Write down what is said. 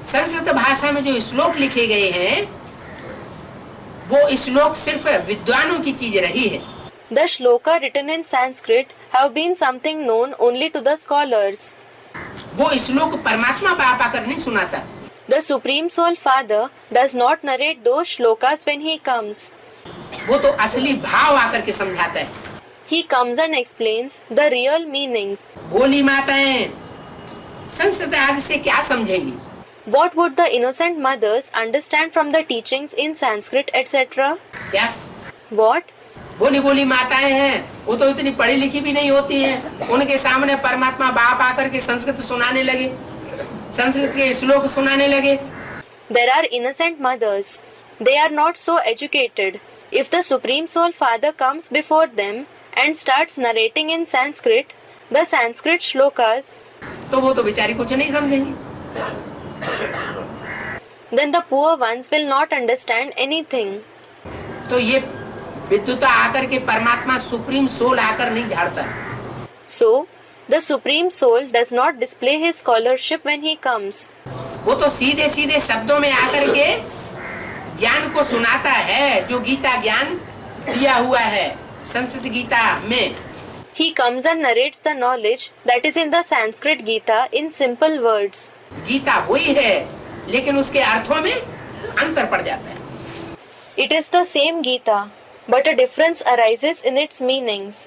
संस्कृत भाषा में जो श्लोक लिखे गए हैं वो श्लोक सिर्फ विद्वानों की चीज रही है। The shloka written in Sanskrit have been something known only to the scholars. वो श्लोक परमात्मा बाप आकर नहीं सुनाता। The Supreme Soul Father does not narrate those shlokas when he comes. वो तो असली भाव आकर के समझाता है। He comes and explains the real meaning. भोली माताएं संस्कृत आदि से क्या समझेंगी? What would the innocent mothers understand from the teachings in Sanskrit, etc.? क्या? What? भोली भोली माताएं हैं, वो तो इतनी पढ़ी लिखी भी नहीं होती हैं। उनके सामने परमात्मा बाप आकर के संस्कृत सुनाने लगे, संस्कृत के श्लोक सुनाने लगे। There are innocent mothers. They are not so educated. If the Supreme Soul Father comes before them and starts narrating in Sanskrit, the Sanskrit shlokas, तो वो तो बेचारी कुछ नहीं समझेंगी। then the poor ones will not understand anything. तो ये विद्युता आकर के परमात्मा सुप्रीम सोल आकर नहीं झाड़ता। So, the Supreme Soul does not display his scholarship when he comes. वो तो सीधे सीधे शब्दों में आकर के ज्ञान को सुनाता है, जो गीता ज्ञान दिया हुआ है संस्कृत गीता में। He comes and narrates the knowledge that is in the Sanskrit Gita in simple words. Gita वही है, लेकिन उसके अर्थों में अंतर पड़ जाता है। It is the same Gita, but a difference arises in its meanings.